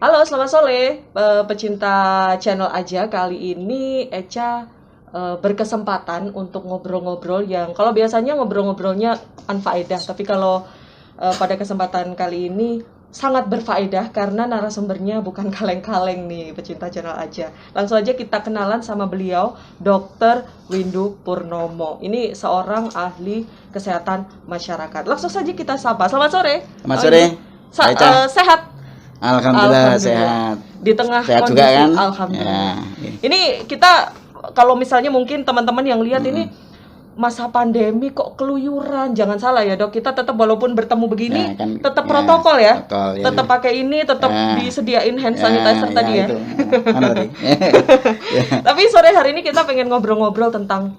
Halo, selamat sore, pecinta channel aja. Kali ini Eca berkesempatan untuk ngobrol-ngobrol yang kalau biasanya ngobrol-ngobrolnya anfaedah, tapi kalau pada kesempatan kali ini sangat berfaedah karena narasumbernya bukan kaleng-kaleng nih, pecinta channel aja. Langsung aja kita kenalan sama beliau, Dr. Windu Purnomo. Ini seorang ahli kesehatan masyarakat. Langsung saja kita sapa. Selamat sore. Selamat sore. Sehat. Alhamdulillah sehat. Di tengah Sehat kondisi juga kan? alhamdulillah. Ya. Ini kita kalau misalnya mungkin teman-teman yang lihat ini masa pandemi kok keluyuran. Jangan salah ya, Dok. Kita tetap walaupun bertemu begini Ya, kan, tetap ya, protokol ya. protokol, ya. Tetap pakai ini, tetap disediain hand sanitizer tadi ya. Itu. Mana tadi? Tapi sore hari ini kita pengen ngobrol-ngobrol tentang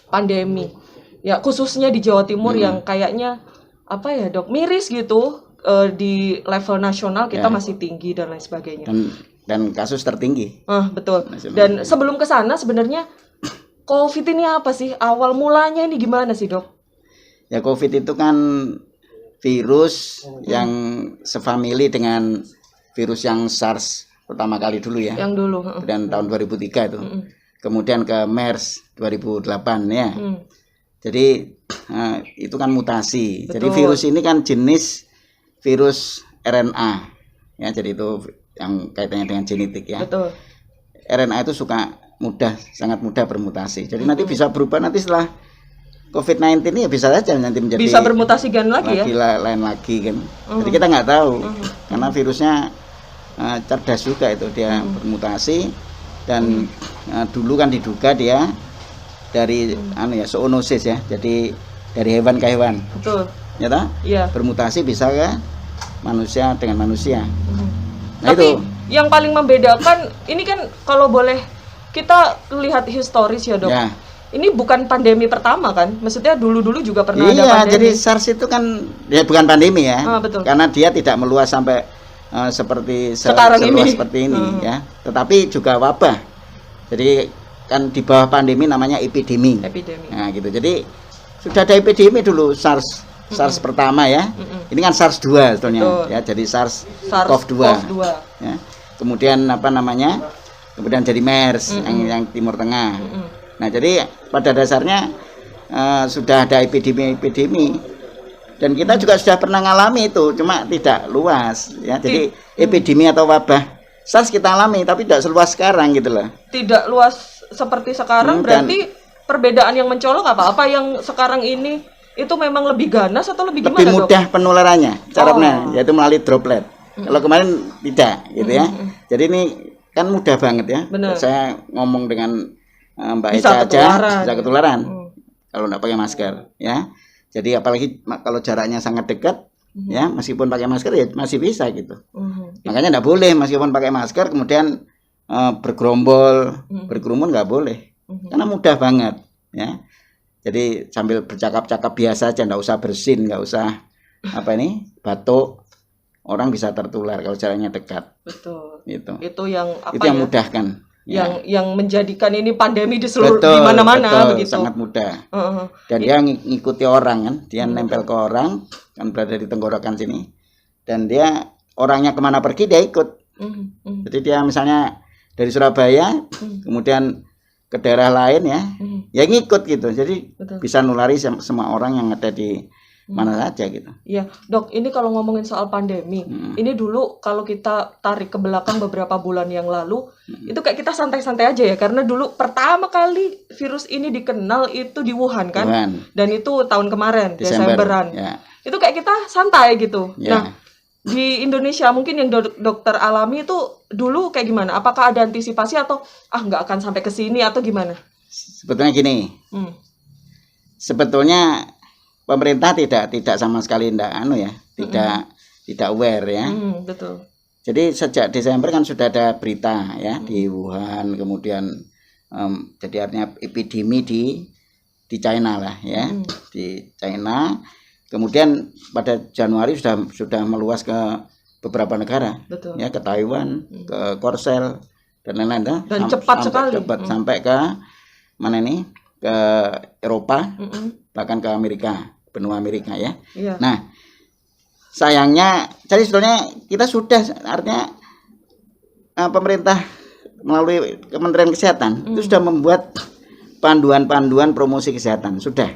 pandemi. Ya, khususnya di Jawa Timur yang kayaknya apa ya, Dok? Miris gitu. Di level nasional kita masih tinggi dan lain sebagainya. Dan kasus tertinggi. Betul. Dan sebelum ke sana sebenarnya COVID ini apa sih? Awal mulanya ini gimana sih, Dok? Ya, COVID itu kan virus yang sefamili dengan virus yang SARS pertama kali dulu ya. Yang dulu. Dan tahun 2003 itu. Kemudian ke MERS 2008 ya. Jadi itu kan mutasi. Betul. Jadi virus ini kan jenis virus RNA ya, jadi itu yang kaitannya dengan genetik ya. Betul. RNA itu sangat mudah bermutasi. Jadi nanti bisa berubah nanti setelah COVID-19 ini ya bisa saja nanti menjadi bisa bermutasi gan lagi ya. Lain lagi kan. Jadi kita nggak tahu karena virusnya cerdas juga itu dia bermutasi dan dulu kan diduga dia dari zoonosis ya. Jadi dari hewan ke hewan. Betul. Ya toh? Iya. Bermutasi bisa ke manusia dengan manusia. Nah, tapi itu yang paling membedakan ini kan kalau boleh kita lihat historis ya, Dok. ya. Ini bukan pandemi pertama kan? Maksudnya dulu-dulu juga pernah ada Iya, pandemi. jadi SARS itu kan ya bukan pandemi ya. Betul. Karena dia tidak meluas sampai seperti sekarang ini seperti ini ya. Tetapi juga wabah. Jadi kan di bawah pandemi namanya epidemi. Nah, gitu. Jadi sudah ada epidemi dulu SARS pertama ya. Ini kan SARS 2 sebetulnya ya, jadi SARS-CoV-2. Ya. Kemudian kemudian jadi MERS yang Timur Tengah. Nah, jadi pada dasarnya sudah ada epidemi dan kita juga sudah pernah ngalami itu, cuma tidak luas ya. Jadi epidemi atau wabah SARS kita alami tapi tidak seluas sekarang gitu loh. Tidak luas seperti sekarang, berarti perbedaan yang mencolok apa? Apa yang sekarang ini itu memang lebih ganas atau lebih gimana, lebih mudah, Dok? Penularannya caranya yaitu melalui droplet. Kalau kemarin tidak gitu ya. Jadi ini kan mudah banget ya. Bener. Saya ngomong dengan Mbak Eca aja bisa ketularan kalau nggak pakai masker ya. Jadi apalagi kalau jaraknya sangat dekat ya, meskipun pakai masker ya masih bisa gitu. Makanya nggak boleh meskipun pakai masker kemudian bergerombol, berkerumun nggak boleh. Karena mudah banget ya. Jadi sambil bercakap-cakap biasa aja, nggak usah bersin, nggak usah batuk, orang bisa tertular kalau jaraknya dekat. Betul. Itu yang itu yang mudahkan. Yang menjadikan ini pandemi di seluruh di mana-mana begitu. Sangat mudah. Dan dia ngikuti orang kan, dia nempel ke orang, kan berada di tenggorokan sini, dan dia orangnya kemana pergi dia ikut. Jadi dia misalnya dari Surabaya, kemudian ke daerah lain ya ngikut gitu. Jadi bisa nulari semua orang yang ada di mana saja gitu. Iya, Dok, ini kalau ngomongin soal pandemi, ini dulu kalau kita tarik ke belakang beberapa bulan yang lalu, itu kayak kita santai-santai aja ya, karena dulu pertama kali virus ini dikenal itu di Wuhan kan. Dan itu tahun kemarin, Desemberan. Ya. Itu kayak kita santai gitu. Ya. Nah, di Indonesia mungkin yang dokter alami itu dulu kayak gimana? Apakah ada antisipasi atau nggak akan sampai ke sini atau gimana? Sebetulnya gini. Sebetulnya pemerintah tidak sama sekali tidak aware ya. Betul. Jadi sejak Desember kan sudah ada berita ya di Wuhan, kemudian jadi artinya epidemi di China lah ya. Di China. Kemudian pada Januari sudah meluas ke beberapa negara. Betul. Ya, ke Taiwan, ke Korsel dan lain-lain dan cepat sekali. Sampai ke mana ini? Ke Eropa, bahkan ke Amerika, benua Amerika ya. Iya. Nah, sayangnya jadi sebetulnya kita sudah artinya pemerintah melalui Kementerian Kesehatan itu sudah membuat panduan-panduan promosi kesehatan sudah.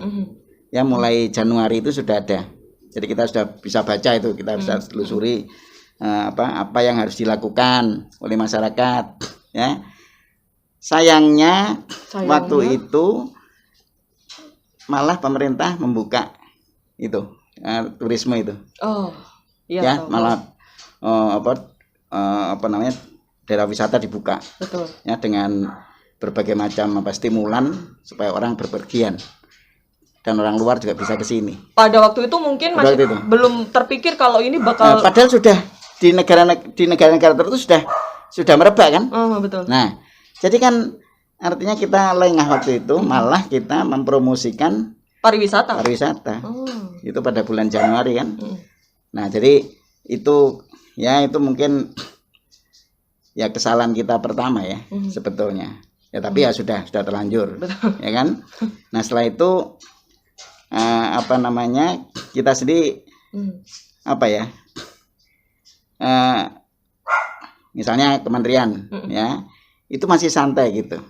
Ya mulai Januari itu sudah ada. Jadi kita sudah bisa baca itu, kita bisa telusuri apa yang harus dilakukan oleh masyarakat. Ya. Sayangnya waktu itu malah pemerintah membuka itu turisme itu. Oh, iya. Ya malah apa namanya daerah wisata dibuka. Betul. Ya dengan berbagai macam stimulan supaya orang berpergian dan orang luar juga bisa ke sini. Pada waktu itu mungkin masih belum terpikir kalau ini bakal. Padahal sudah di negara-negara tertentu sudah merebak kan? Betul. Nah, jadi kan artinya kita lengah waktu itu, malah kita mempromosikan pariwisata. Itu pada bulan Januari kan. Nah, jadi itu mungkin ya kesalahan kita pertama ya sebetulnya. Ya tapi ya sudah terlanjur. Betul. Ya kan? Nah, setelah itu kita sendiri misalnya kementerian ya itu masih santai gitu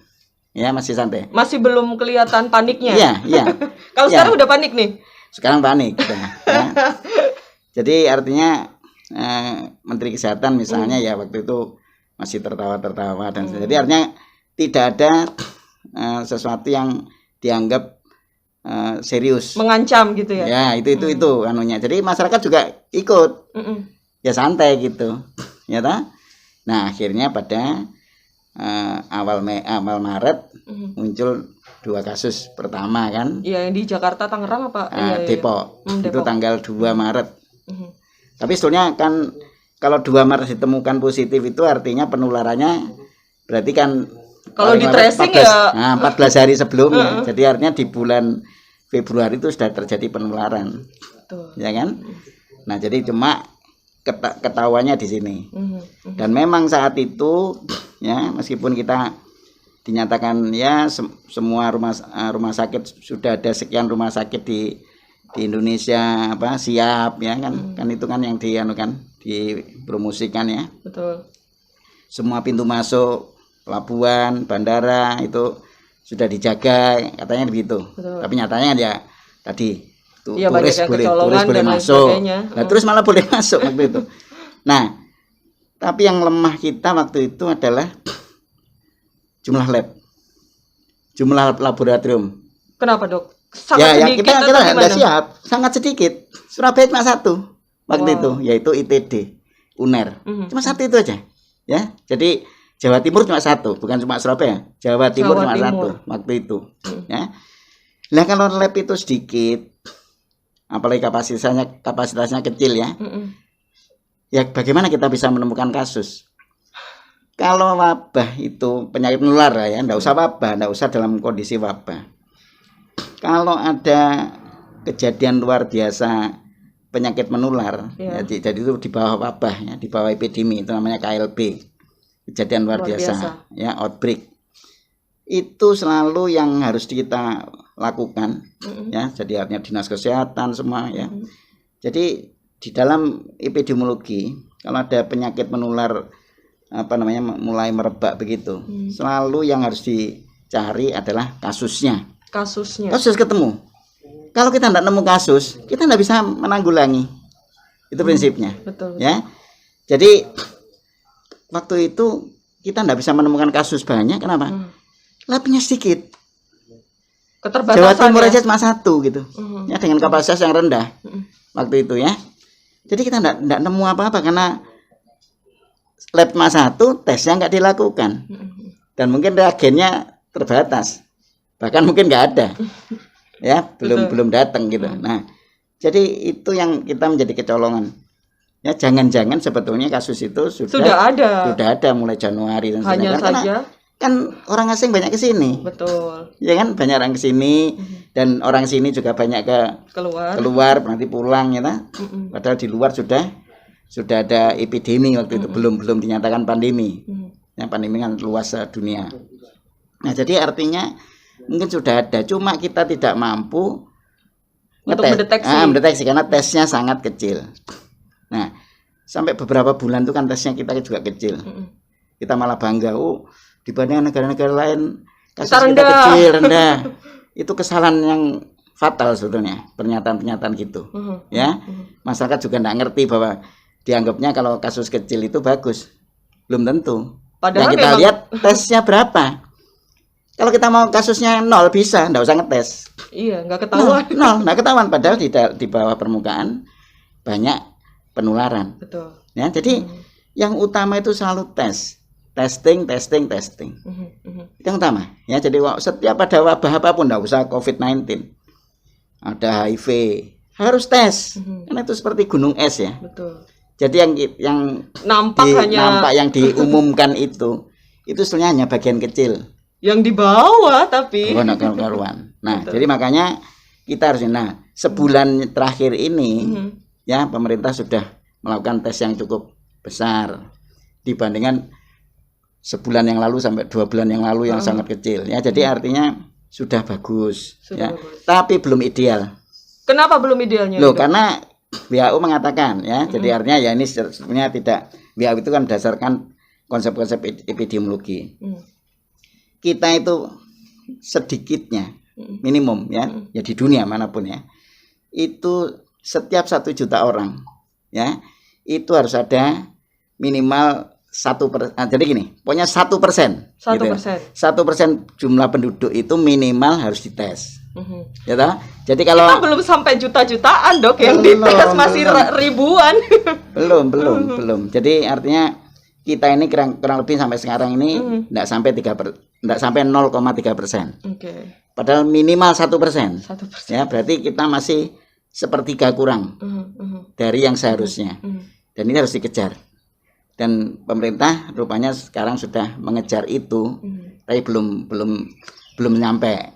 ya, masih santai, masih belum kelihatan paniknya. Iya. Kalau sekarang udah panik nih, sekarang panik ya. Jadi artinya Menteri Kesehatan misalnya ya waktu itu masih tertawa dan jadi artinya tidak ada sesuatu yang dianggap serius, mengancam gitu ya. Ya itu anunya. Jadi masyarakat juga ikut. Ya santai gitu. Ya toh? Nah, akhirnya pada awal Maret muncul 2 kasus pertama kan. Iya, yang di Jakarta, Tangerang apa? Depok. Itu tanggal 2 Maret. Tapi sebetulnya kan kalau 2 Maret ditemukan positif itu artinya penularannya berarti kan kalau di tracing 14 hari sebelumnya. Jadi artinya di bulan Februari itu sudah terjadi penularan. Betul. Ya kan? Nah, jadi cuma ketahuannya di sini. Dan memang saat itu ya meskipun kita dinyatakan ya semua rumah sakit sudah ada sekian rumah sakit di Indonesia siap ya kan itu kan yang dipromosikan ya. Betul. Semua pintu masuk pelabuhan, bandara itu sudah dijaga katanya begitu. Betul. Tapi nyatanya ya tadi ya, turis boleh masuk. Nah, terus malah boleh masuk waktu itu. Nah, tapi yang lemah kita waktu itu adalah jumlah lab. Jumlah laboratorium. Kenapa, Dok? Sangat sedikit kita tidak siap, sangat sedikit. Surabaya cuma 1 waktu itu, yaitu ITD, UNER. Cuma 1 itu aja. Ya. Jadi Jawa Timur cuma 1, bukan cuma Surabaya. Jawa Timur cuma 1 waktu itu. Ya. Lah kalau lab itu sedikit, apalagi kapasitasnya kecil ya. Ya bagaimana kita bisa menemukan kasus? Kalau wabah itu penyakit menular ya, enggak usah wabah, enggak usah dalam kondisi wabah. Kalau ada kejadian luar biasa penyakit menular, ya, jadi itu di bawah wabah ya, di bawah epidemi itu namanya KLB. Kejadian luar biasa ya, outbreak. Itu selalu yang harus kita lakukan ya, jadi artinya dinas kesehatan semua ya. Jadi di dalam epidemiologi kalau ada penyakit menular mulai merebak begitu, selalu yang harus dicari adalah kasus ketemu. Kalau kita tidak nemu kasus, kita tidak bisa menanggulangi. Itu prinsipnya. Betul. Ya. Jadi waktu itu kita tidak bisa menemukan kasus banyak. Kenapa? Labnya sedikit. Jawa Timur aja cuma 1 gitu. Ya, dengan kapasitas yang rendah. Waktu itu ya. Jadi kita tidak nemu apa-apa karena lab cuma 1, tesnya nggak dilakukan. Dan mungkin reagennya terbatas. Bahkan mungkin nggak ada. Ya, belum datang gitu. Nah, jadi itu yang kita menjadi kecolongan. Ya, jangan-jangan sebetulnya kasus itu sudah ada mulai Januari dan hanya saja kan orang asing banyak ke sini. Betul. Ya kan banyak orang ke sini dan orang sini juga banyak keluar nanti pulang ya. Padahal di luar sudah ada epidemi waktu itu, belum dinyatakan pandemi. Ya, pandemi kan luas dunia. Nah, jadi artinya mungkin sudah ada, cuma kita tidak mampu untuk mendeteksi karena tesnya sangat kecil. Nah, sampai beberapa bulan itu kan tesnya kita juga kecil. kita malah bangga, oh dibanding negara-negara lain kasus Kita kita rendah. kecil, rendah. Itu kesalahan yang fatal sebetulnya, pernyataan-pernyataan gitu. Ya, masyarakat juga tidak ngerti bahwa dianggapnya kalau kasus kecil itu bagus. Belum tentu. Padahal yang kita memang- lihat tesnya berapa. Kalau kita mau kasusnya 0 bisa, tidak usah ngetes. Iya, nggak ketahuan. Nggak ketahuan. Padahal di bawah permukaan banyak penularan. Betul. Ya, jadi yang utama itu selalu testing. Itu yang utama. Ya, jadi setiap ada wabah apapun, nggak usah COVID-19, ada HIV, harus tes. Karena itu seperti gunung es ya. Betul. Jadi yang Nampak hanya yang diumumkan itu sebenarnya hanya bagian kecil. yang di bawah tapi. Bukan karuan. Nah, Betul. jadi makanya kita harus sebulan terakhir ini ya pemerintah sudah melakukan tes yang cukup besar dibandingkan sebulan yang lalu sampai 2 bulan yang lalu yang sangat kecil ya. Jadi artinya sudah bagus Sudah ya. bagus. Tapi belum ideal. Kenapa belum idealnya? Loh, Dok? karena WHO mengatakan ya. Jadi artinya ya ini sebenarnya tidak, WHO itu kan berdasarkan konsep-konsep epidemiologi. Kita itu sedikitnya minimum ya di dunia manapun ya, itu setiap 1 juta orang ya itu harus ada minimal 1%. Jadi gini, pokoknya 1%. 1%. 1% jumlah penduduk itu minimal harus dites. Ya toh? Jadi kalau Kita belum sampai juta-jutaan, Dok, yang dites masih ribuan. belum. Jadi artinya kita ini kurang lebih sampai sekarang ini enggak sampai 0,3%. Oke. Padahal minimal 1%. 1%. Ya, berarti kita masih sepertiga kurang dari yang seharusnya. Dan ini harus dikejar. Dan pemerintah rupanya sekarang sudah mengejar itu, tapi belum nyampe.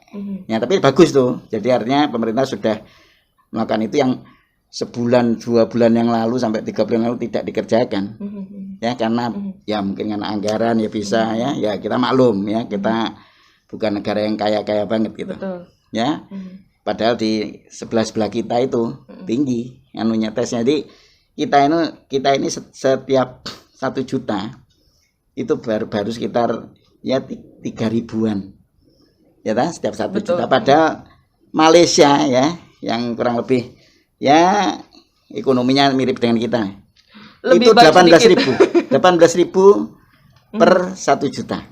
Ya, tapi bagus tuh. Jadi artinya pemerintah sudah melakukan itu yang sebulan 2 bulan yang lalu sampai 3 bulan lalu tidak dikerjakan. Ya, karena ya mungkin karena anggaran ya bisa ya kita maklum ya, kita bukan negara yang kaya banget gitu. Betul. Ya. Padahal di sebelah kita itu tinggi anunya tesnya. Jadi kita ini setiap 1 juta itu baru sekitar ya 3.000-an. Ya kan? Setiap 1 juta. Padahal Malaysia ya yang kurang lebih ya ekonominya mirip dengan kita. Lebih itu 18.000 per 1 juta.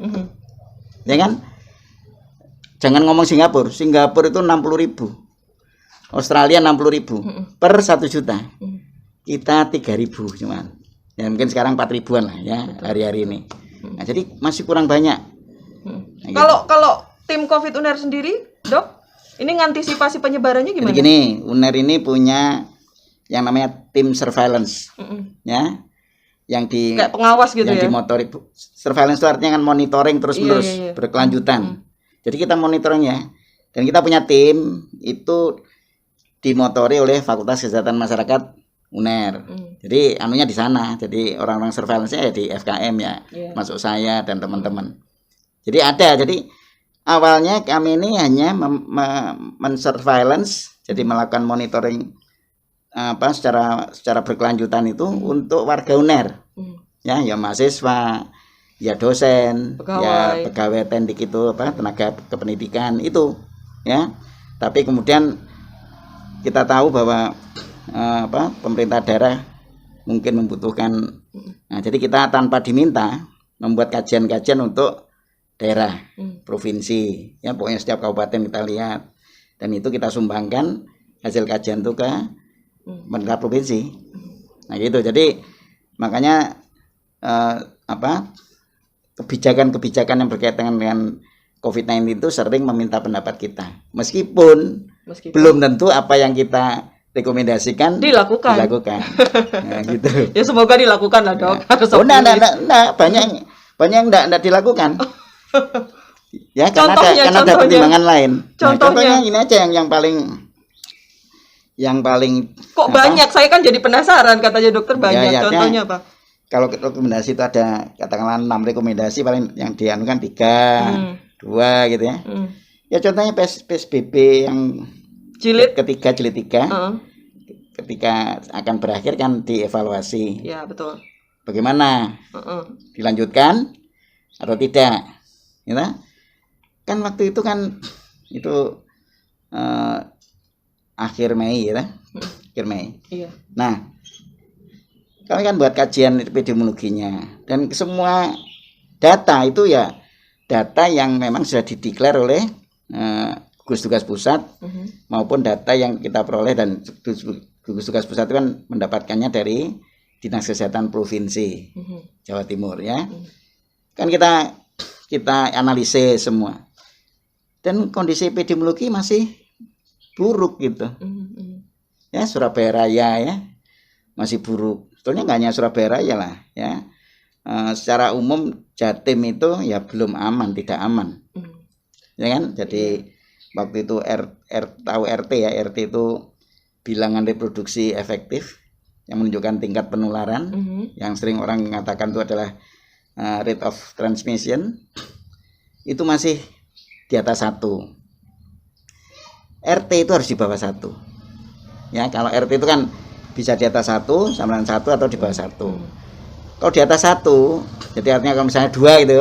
Ya kan? Jangan ngomong Singapura itu 60.000. Australia 60.000 per 1 juta. Kita 3.000 cuman. Ya mungkin sekarang 4.000-an lah ya hari-hari ini. Nah, jadi masih kurang banyak. Nah, Kalau tim COVID UNER sendiri, Dok, ini ngantisipasi penyebarannya gimana? Jadi gini, UNER ini punya yang namanya tim surveillance. Ya. Yang kayak pengawas gitu yang ya. dimotori. Surveillance itu artinya kan monitoring terus-menerus berkelanjutan. Jadi kita monitoringnya. Dan kita punya tim itu dimotori oleh Fakultas Kesehatan Masyarakat UNER. Jadi anunya di sana. Jadi orang-orang surveillance-nya ya di FKM ya. Masuk saya dan teman-teman. Jadi ada. Jadi awalnya kami ini hanya men-surveillance, jadi melakukan monitoring secara berkelanjutan itu untuk warga UNER. Ya mahasiswa, ya dosen, ya pegawai tendik itu tenaga kependidikan itu ya. Tapi kemudian kita tahu bahwa pemerintah daerah mungkin membutuhkan, nah jadi kita tanpa diminta membuat kajian-kajian untuk daerah, provinsi, ya pokoknya setiap kabupaten kita lihat, dan itu kita sumbangkan hasil kajian itu ke pemerintah provinsi. Nah gitu, jadi makanya kebijakan-kebijakan yang berkaitan dengan COVID-19 itu sering meminta pendapat kita, meskipun belum tentu apa yang kita rekomendasikan dilakukan. Nah, gitu. Ya semoga dilakukan lah, Dok. Nah, banyak yang enggak dilakukan. Ya, karena ada pertimbangan lain. Contohnya ini aja yang paling kok banyak, saya kan jadi penasaran, katanya dokter banyak. Ya, contohnya apa? Kalau rekomendasi itu ada katakanlah 6 rekomendasi, paling yang dianukan 3, 2 gitu ya. Ya contohnya PSBB yang jilid 3 ketika akan berakhir kan dievaluasi. Ya, betul. Bagaimana? Dilanjutkan atau tidak, gitu. Kan waktu itu kan itu akhir Mei, ya, akhir Mei. Iya. Nah, kami kan buat kajian epidemiologinya, dan semua data itu ya data yang memang sudah dideklar oleh gugus tugas pusat maupun data yang kita peroleh, dan gugus tugas pusat itu kan mendapatkannya dari Dinas Kesehatan Provinsi Jawa Timur, ya. Kan kita analisis semua, dan kondisi epidemiologi masih buruk gitu. Ya, Surabaya Raya ya masih buruk. Sebetulnya nggak hanya Surabaya Raya lah, ya. Secara umum Jatim itu ya belum aman, tidak aman, ya kan. Jadi waktu itu tahu RT ya, RT itu bilangan reproduksi efektif yang menunjukkan tingkat penularan, yang sering orang mengatakan itu adalah rate of transmission, itu masih di atas 1. RT itu harus di bawah 1. Ya, kalau RT itu kan bisa di atas 1, sama dengan 1 atau di bawah 1. Kalau di atas 1, jadi artinya kalau misalnya 2 gitu,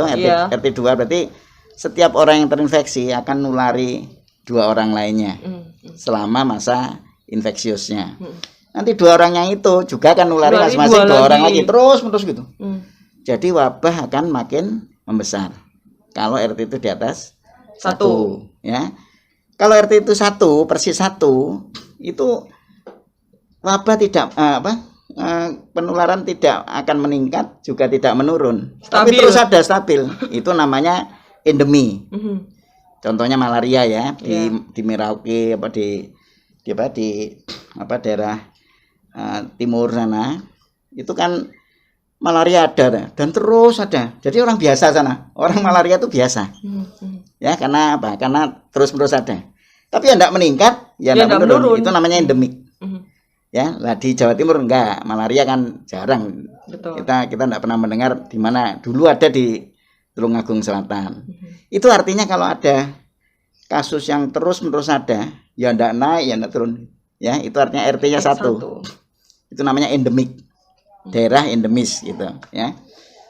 RT 2 berarti setiap orang yang terinfeksi akan nulari 2 orang lainnya selama masa infeksiusnya. Nanti 2 orang yang itu juga akan nulari masing-masing 2 orang lagi, terus gitu. Jadi wabah akan makin membesar kalau RT itu di atas 1, ya. Kalau RT itu 1 persis 1, itu wabah tidak penularan tidak akan meningkat, juga tidak menurun, tapi terus ada stabil. Itu namanya endemi. Contohnya malaria ya, di Merauke di daerah timur sana, itu kan malaria ada dan terus ada. Jadi orang biasa sana, orang malaria itu biasa. Ya, karena apa? Karena terus-menerus ada. Tapi yang tidak meningkat, ya tidak menurun. Itu namanya endemik. Ya, lah di Jawa Timur enggak, malaria kan jarang. Betul. Kita tidak pernah mendengar di mana. Dulu ada di Tulungagung Selatan. Itu artinya kalau ada kasus yang terus-menerus ada, ya tidak naik, ya tidak turun. Ya, itu artinya RT-nya 1. Itu namanya endemik. Daerah endemis gitu, ya.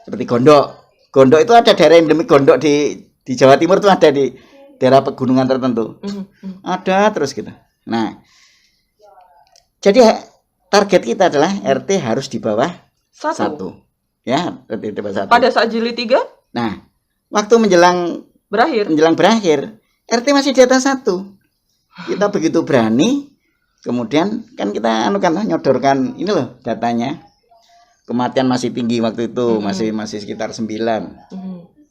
Seperti Gondok. Gondok itu ada daerah endemik Gondok di Jawa Timur, itu ada di daerah pegunungan tertentu. Ada terus gitu. Nah, jadi target kita adalah RT harus di bawah 1. Ya, RT di bawah 1. Pada saat jilid 3? Nah, waktu menjelang berakhir, RT masih di atas 1. Kita begitu berani, kemudian kan kita nyodorkan ini loh datanya. Kematian masih tinggi waktu itu, masih sekitar 9.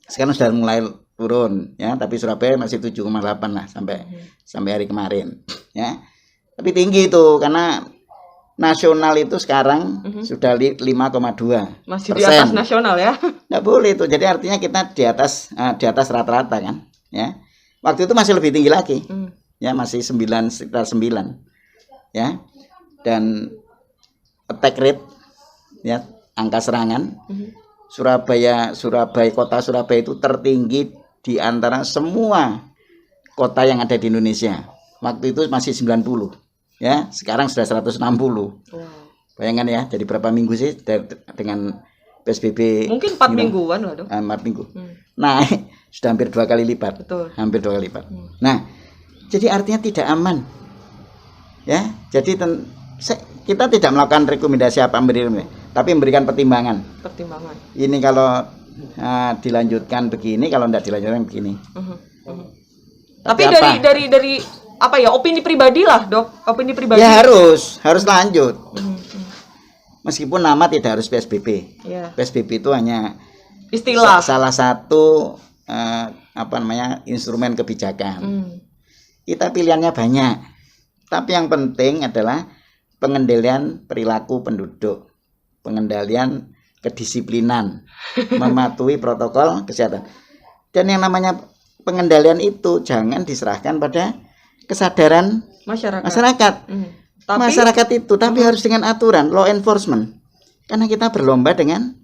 Sekarang sudah mulai turun, ya, tapi Surabaya masih 7,8 lah sampai hari kemarin, ya. Tapi tinggi itu karena nasional itu sekarang sudah 5,2%. Masih di atas nasional ya? Nggak boleh itu. Jadi artinya kita di atas rata-rata kan, ya. Waktu itu masih lebih tinggi lagi, ya, masih sekitar 9, ya. Dan attack rate, ya, angka serangan kota Surabaya itu tertinggi di antara semua kota yang ada di Indonesia. Waktu itu masih 90, ya, sekarang sudah 160. Bayangkan ya, jadi berapa minggu sih dengan PSBB? Mungkin 4 mingguan lah, Dok. 4 minggu. Nah, sudah hampir 2 kali lipat. Betul. Hampir 2 kali lipat. Nah, jadi artinya tidak aman. Ya, jadi kita tidak melakukan rekomendasi apa tapi memberikan pertimbangan. Ini kalau dilanjutkan begini, kalau tidak dilanjutkan begini. Tapi dari apa ya, opini pribadi lah, Dok. Opini pribadi. Ya harus lanjut. Meskipun nama tidak harus PSBB. Ya. PSBB itu hanya istilah, salah satu instrumen kebijakan. Kita pilihannya banyak. Tapi yang penting adalah pengendalian perilaku penduduk, pengendalian kedisiplinan, mematuhi protokol kesehatan. Dan yang namanya pengendalian itu jangan diserahkan pada kesadaran masyarakat. Masyarakat itu tapi harus dengan aturan, law enforcement. Karena kita berlomba dengan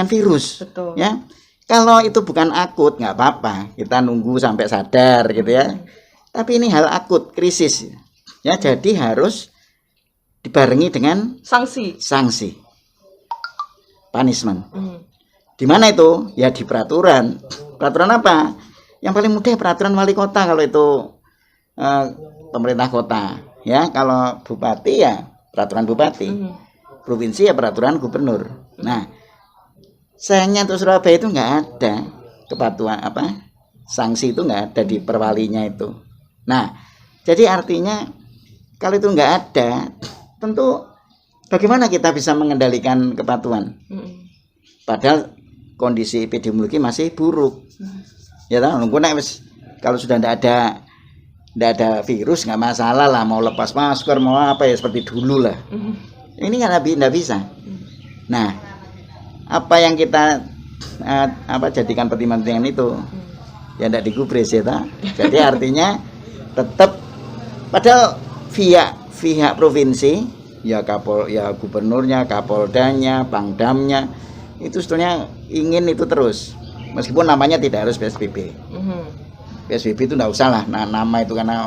virus. Betul. Ya. Kalau itu bukan akut nggak apa-apa, kita nunggu sampai sadar gitu ya. Tapi ini hal akut, krisis. Ya, jadi harus dibarengi dengan sanksi. Punishment. Di mana itu? Ya di peraturan. Peraturan apa? Yang paling mudah peraturan wali kota kalau itu pemerintah kota. Ya, kalau bupati ya peraturan bupati. Provinsi ya peraturan gubernur. Nah, sayangnya untuk Surabaya itu nggak ada kepatuhan sanksi itu nggak ada di perwalinya itu. Nah, jadi artinya kalau itu nggak ada, tentu bagaimana kita bisa mengendalikan kepatuhan? Padahal kondisi epidemiologi masih buruk. Ya tahu, kalau sudah tidak ada virus nggak masalah lah, mau lepas masker mau apa ya seperti dulu lah. Ini kan tidak bisa. Nah, apa yang kita jadikan pertimbangan itu ya tidak digubris ya ta? Jadi artinya tetap padahal pihak provinsi ya gubernurnya, kapoldanya, pangdamnya itu sebetulnya ingin itu terus meskipun namanya tidak harus PSBB. PSBB itu tidak usah lah, nah, nama itu karena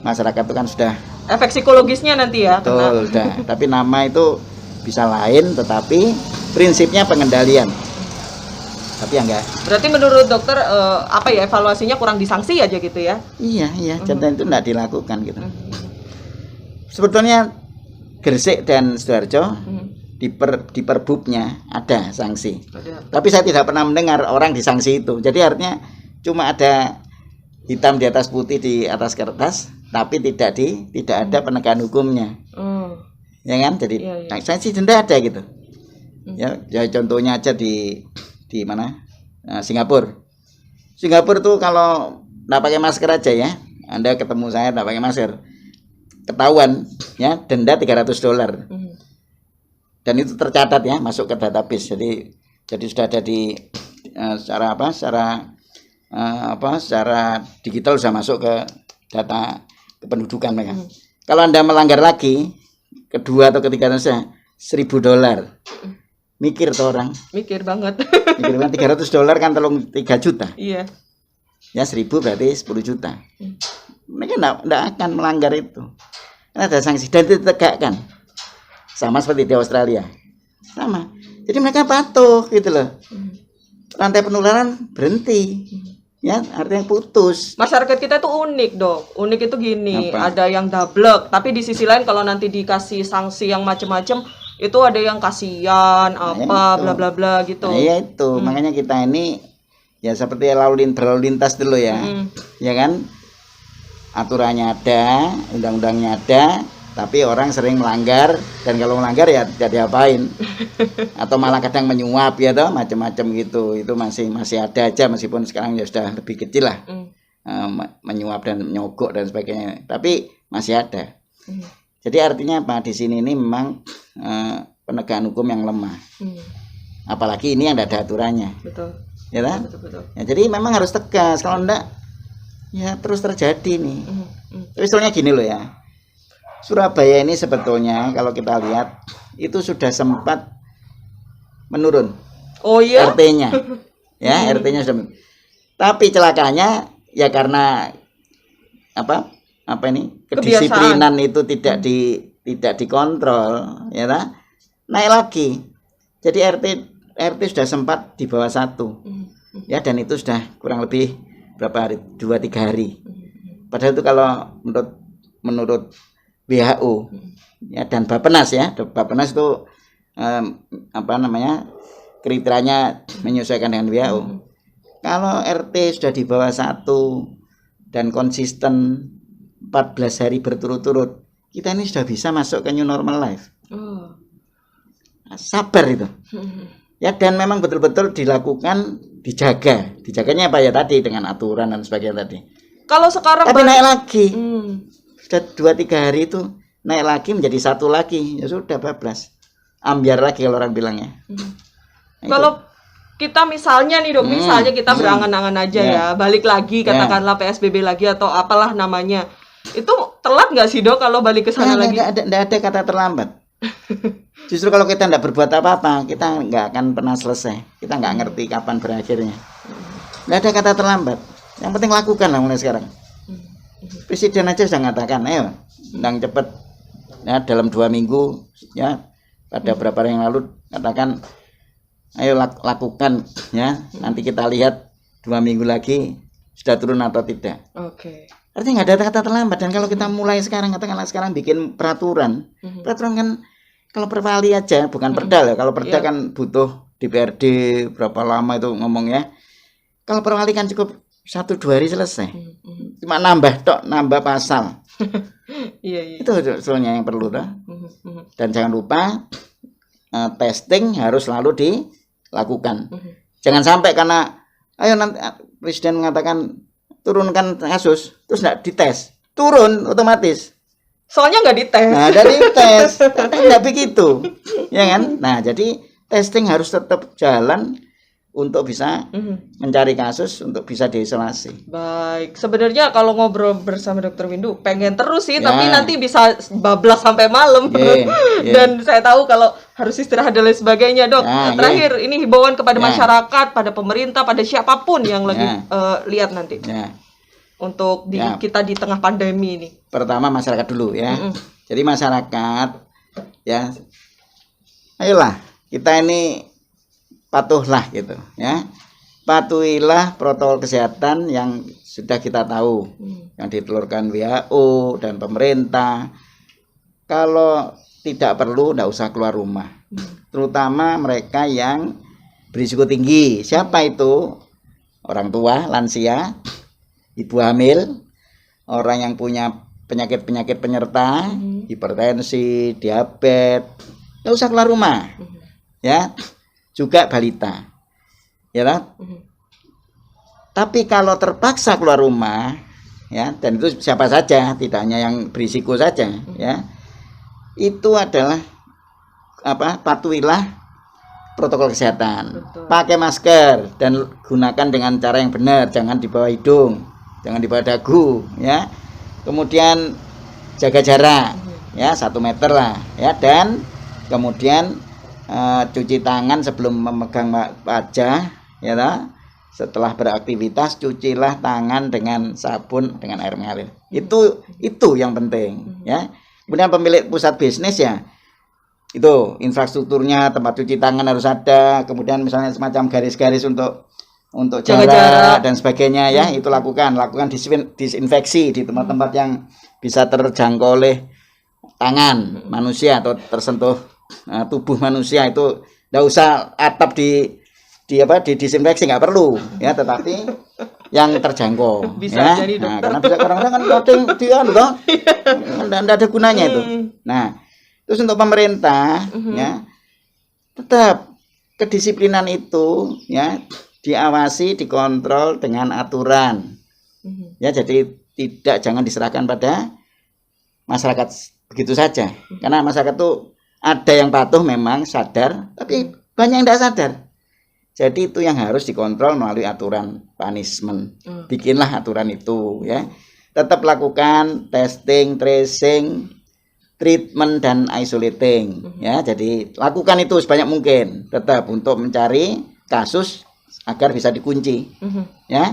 masyarakat itu kan sudah efek psikologisnya nanti ya. Betul, sudah. Tapi nama itu bisa lain, tetapi prinsipnya pengendalian. Tapi ya enggak. Berarti menurut dokter evaluasinya kurang disanksi aja gitu ya? Iya, contoh itu enggak dilakukan gitu. Sebetulnya Gresik dan Sidoarjo di perbubnya ada sanksi. Tapi saya tidak pernah mendengar orang disanksi itu. Jadi artinya cuma ada hitam di atas putih di atas kertas, tapi tidak ada penegakan hukumnya. Ya kan? Jadi sanksi denda ada gitu. Ya contohnya aja di mana? Singapura. Singapura tuh kalau nggak pakai masker aja ya, Anda ketemu saya nggak pakai masker, ketahuan ya denda $300. Dan itu tercatat ya, masuk ke database. Jadi sudah ada di secara digital sudah masuk ke data kependudukan mereka. Kalau Anda melanggar lagi kedua atau ketiga saja $1.000. Mikir tuh orang. Mikir banget. Mikir banget. $300 kan tolong 3 juta. Iya. Ya 1.000 berarti 10 juta. Mereka enggak akan melanggar itu. Karena ada sanksi dan ditegakkan. Sama seperti di Australia. Sama. Jadi mereka patuh gitu loh. Rantai penularan berhenti. Ya, artinya putus. Masyarakat kita tuh unik, Dok. Unik itu gini, ada yang dablek, tapi di sisi lain kalau nanti dikasih sanksi yang macam-macam, itu ada yang kasihan, bla bla bla gitu. Nah, iya itu. Makanya kita ini ya seperti berlalu lintas dulu ya. Ya kan? Aturannya ada, undang-undangnya ada, tapi orang sering melanggar, dan kalau melanggar ya tidak diapain. Atau malah kadang menyuap ya toh, macam-macam gitu. Itu masih ada aja meskipun sekarang ya sudah lebih kecil lah. Menyuap dan menyogok dan sebagainya. Tapi masih ada. Jadi artinya apa? Di sini ini memang penegakan hukum yang lemah. Apalagi ini yang tidak ada aturannya. Betul. Ya kan? Betul. Ya, jadi memang harus tegas. Kalau enggak ya terus terjadi nih. Tapi soalnya gini loh ya. Surabaya ini sebetulnya kalau kita lihat itu sudah sempat menurun. Oh iya. RT-nya. Ya, RT-nya sudah. Tapi celakanya ya karena kedisiplinan itu tidak dikontrol, ya ta? Naik lagi. Jadi RT sudah sempat di bawah 1. Ya, dan itu sudah kurang lebih berapa hari? 2-3 hari. Padahal itu kalau menurut WHO ya dan Bappenas ya. Bappenas itu kriterianya menyesuaikan dengan WHO. Kalau RT sudah di bawah 1 dan konsisten 14 hari berturut-turut, kita ini sudah bisa masuk ke new normal life. Sabar itu. Ya, dan memang betul-betul dilakukan, dijaganya apa ya tadi dengan aturan dan sebagainya tadi. Kalau sekarang tapi naik lagi. Sudah 2-3 hari itu naik lagi menjadi 1 lagi. Ya sudah bablas. Ambiar lagi kalau orang bilangnya. Kalau kita misalnya nih Dok, misalnya kita berangan-angan aja ya, balik lagi katakanlah PSBB lagi atau apalah namanya. Itu telat nggak sih Dok kalau balik ke sana lagi? Nggak ada kata terlambat. Justru kalau kita nggak berbuat apa-apa, kita nggak akan pernah selesai. Kita nggak ngerti kapan berakhirnya. Nggak ada kata terlambat. Yang penting lakukan lah mulai sekarang. Presiden aja sudah mengatakan, ayo, undang cepat. Ya, dalam 2 minggu, ya, pada beberapa hari yang lalu katakan Ayo lakukan ya. Nanti kita lihat 2 minggu lagi sudah turun atau tidak. Oke. Artinya nggak ada kata terlambat. Dan kalau kita mulai sekarang, katakanlah sekarang bikin peraturan, peraturan kan kalau perwali aja, bukan perda ya. Kalau perda kan butuh DPRD berapa lama itu ngomongnya. Kalau perwali kan cukup 1-2 hari selesai. Cuma nambah pasal. Iya. Itu sebetulnya yang perlu tuh. Dan jangan lupa testing harus selalu dilakukan. Jangan sampai karena ayo nanti presiden mengatakan turunkan kasus terus nggak dites, turun otomatis. Soalnya nggak dites. Nah, dari tes nggak begitu, ya kan? Nah, jadi testing harus tetap jalan untuk bisa mencari kasus untuk bisa diisolasi. Baik, sebenarnya kalau ngobrol bersama Dokter Windu pengen terus sih, tapi nanti bisa bablas sampai malam. Dan saya tahu kalau harus istirahat dan lain sebagainya, Dok. Terakhir ini himbauan kepada masyarakat, pada pemerintah, pada siapapun yang lagi lihat nanti. Untuk kita di tengah pandemi ini. Pertama masyarakat dulu ya. Jadi masyarakat ya, ayolah kita ini patuhlah gitu ya, patuhilah protokol kesehatan yang sudah kita tahu, yang ditelurkan WHO dan pemerintah. Kalau tidak perlu tidak usah keluar rumah, terutama mereka yang berisiko tinggi. Siapa itu? Orang tua, lansia, ibu hamil, orang yang punya penyakit-penyakit penyerta, hipertensi, diabetes, tidak usah keluar rumah ya. Juga balita, ya kan? Tapi kalau terpaksa keluar rumah, ya, dan itu siapa saja, tidak hanya yang berisiko saja, ya, itu adalah patuhilah protokol kesehatan. Betul. Pakai masker dan gunakan dengan cara yang benar, jangan di bawah hidung, jangan di bawah dagu, ya. Kemudian jaga jarak, ya 1 meter lah, ya, dan kemudian cuci tangan sebelum memegang wajah, ya lah. Setelah beraktivitas cucilah tangan dengan sabun dengan air mengalir. Itu yang penting, ya. Kemudian pemilik pusat bisnis ya, itu infrastrukturnya, tempat cuci tangan harus ada. Kemudian misalnya semacam garis-garis untuk jarak dan sebagainya ya, itu lakukan disinfeksi di tempat-tempat yang bisa terjangkau oleh tangan manusia atau tersentuh tubuh manusia. Itu enggak usah atap disinfeksi, nggak perlu ya, tetapi yang terjangkau bisa ya. jadi Nah, dokter. karena bisa kadang-kadang kan enggak ada gunanya itu. Nah, terus untuk pemerintah ya, tetap kedisiplinan itu ya diawasi, dikontrol dengan aturan. Ya, jadi jangan diserahkan pada masyarakat begitu saja. Karena masyarakat tuh ada yang patuh memang sadar, tapi banyak yang tidak sadar. Jadi itu yang harus dikontrol melalui aturan punishment. Bikinlah aturan itu ya. Tetap lakukan testing, tracing, treatment dan isolating ya. Jadi lakukan itu sebanyak mungkin tetap untuk mencari kasus agar bisa dikunci ya.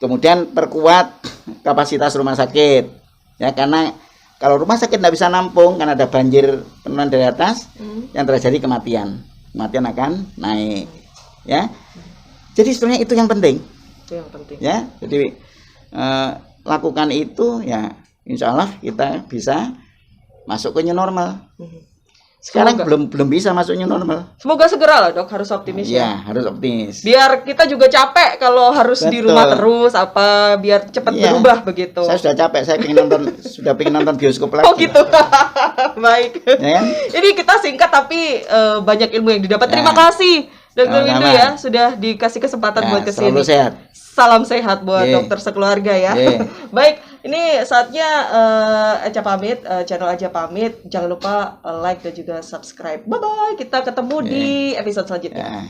Kemudian perkuat kapasitas rumah sakit ya, karena kalau rumah sakit tidak bisa nampung karena ada banjir penurunan dari atas, yang terjadi kematian akan naik ya. Jadi sebenarnya itu yang penting. Ya. Jadi lakukan itu ya, insya Allah kita bisa masuk ke new normal. Sekarang belum bisa masuk new normal. Semoga segera lah, Dok, harus optimis ya. Ya, harus optimis. Biar kita juga capek kalau harus di rumah terus, biar cepat berubah begitu. Saya sudah capek, saya pengen nonton bioskop lagi. Oh gitu. Baik. Ya. Ini kita singkat tapi banyak ilmu yang didapat. Terima kasih Dokter Windu ya sudah dikasih kesempatan buat kesini. Selalu sehat. Salam sehat buat dokter sekeluarga ya. Baik, ini saatnya Eca pamit, channel Aja pamit. Jangan lupa like dan juga subscribe. Bye bye. Kita ketemu di episode selanjutnya.